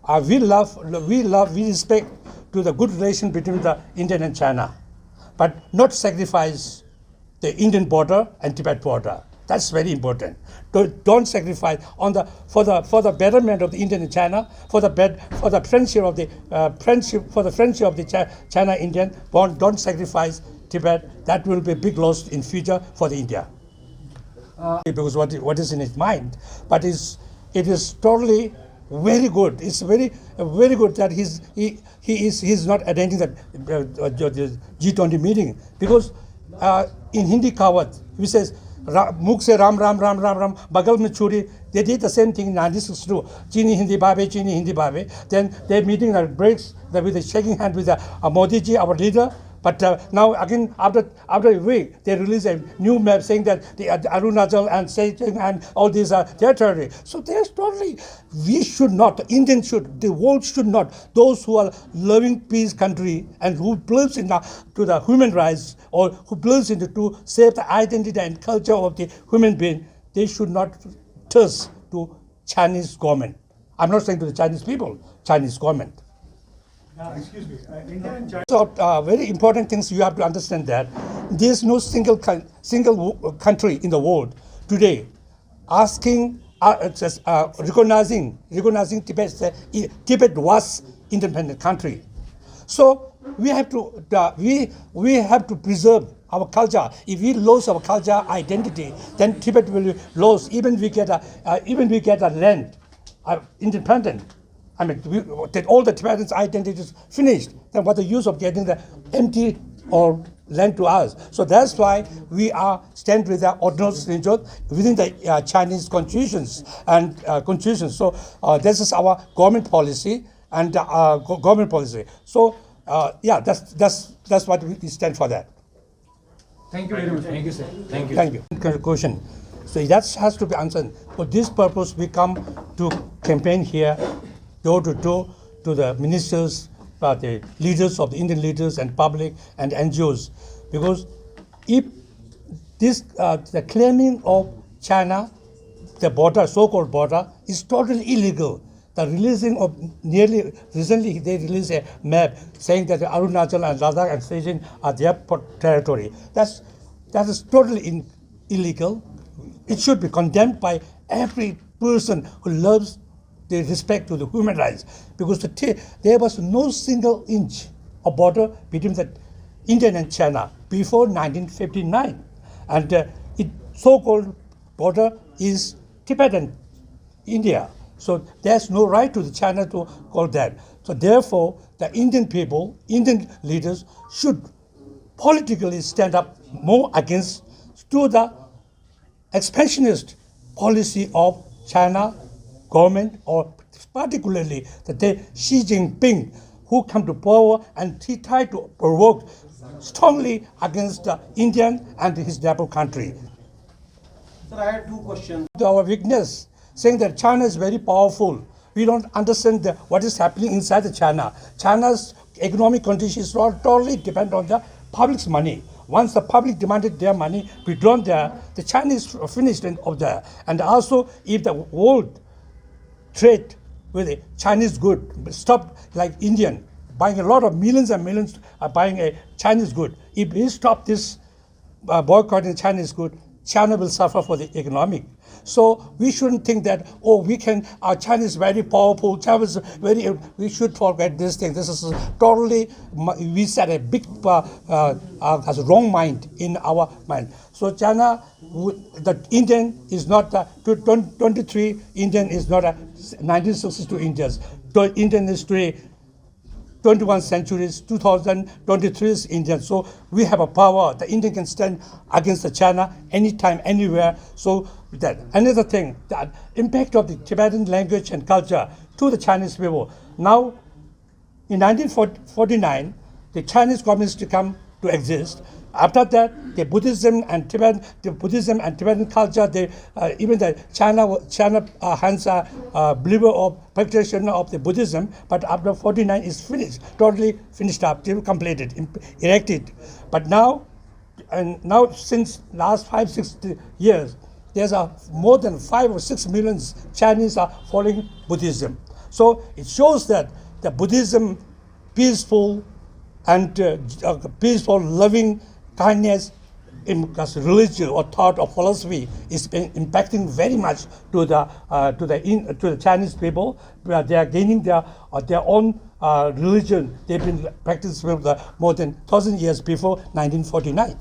we respect to the good relation between the India and China, but not sacrifice the Indian border and Tibet border. That's very important. Don't sacrifice for the betterment of the Indian and China, for the friendship of the China Indian. Don't sacrifice Tibet. That will be a big loss in future for the India. Because what is in his mind, but it is totally very good. It's very good that he's not attending the G20 meeting, because in Hindi kawat he says mukh se ram ram ram ram ram bagal mein churi. They did the same thing in 1962. Chini Hindi bhabe. Then their meeting breaks with a shaking hand with Modi ji, our leader. But now again, after a week, they release a new map saying that the Arunachal and Sejong and all these are territory. So there's totally, we should not, the world should not, those who are loving peace country and who believes in to the human rights, or who believes in to save the identity and culture of the human being, they should not thirst to Chinese government. I'm not saying to the Chinese people, Chinese government. Excuse me. India and China. So very important things you have to understand, that there is no single country in the world today asking, recognizing Tibet. Tibet was independent country. So we have to preserve our culture. If we lose our culture identity, then Tibet will lose. Even we get a land independent. I mean, all the Tibetans' identity is finished. Then what the use of getting the empty or land to us? So that's why we stand with the orthodox religion within the Chinese constitutions and constitutions. So this is our government policy and government policy. So that's what we stand for. That. Thank you very much. Thank you, sir. Thank you. Thank you. Question. So that has to be answered. For this purpose, we come to campaign here, door to door, to the ministers, the leaders of the Indian leaders and public and NGOs, because if this the claiming of China, the border, so-called border, is totally illegal. The releasing of recently they released a map saying that the Arunachal and Ladakh and Sejong are their territory. That is totally illegal. It should be condemned by every person who loves the respect to the human rights, because there was no single inch of border between the India and China before 1959, and it so-called border is Tibetan India. So there's no right to the China to call that. So therefore, the Indian people, Indian leaders should politically stand up more against to the expansionist policy of China government, or particularly Xi Jinping, who come to power and he tried to provoke strongly against the Indian and his neighbor country. Sir, I have two questions. Our weakness, saying that China is very powerful. We don't understand what is happening inside the China. China's economic conditions totally depend on the public's money. Once the public demanded their money withdrawn there, the Chinese finished of there. And also, if the world trade with a Chinese good stop, like Indian buying a lot of millions and millions buying a Chinese good, if we stop this boycotting Chinese good, China will suffer for the economic. So we shouldn't think that, our China is very powerful, China is we should forget this thing. This is totally, we set a big, has a wrong mind in our mind. So China, the Indian is not, 23 Indian is not 1962 Indians. Indian is today 21st centuries, 2023 is Indian. So we have a power. The Indian can stand against the China anytime, anywhere. So that. Another thing, the impact of the Tibetan language and culture to the Chinese people. Now, in 1949, the Chinese communists come to exist. After that, the Buddhism and Tibetan culture, even the China has a believer of practitioner of the Buddhism, but after 49 is finished, totally finished up, completed, erected. But now since last 5-6 years, there's more than 5 or 6 million Chinese are following Buddhism. So it shows that the Buddhism, peaceful and peaceful, loving kindness, because religion or thought or philosophy is impacting very much to the Chinese people. They are gaining their own religion. They've been practicing for more than 1,000 years before 1949.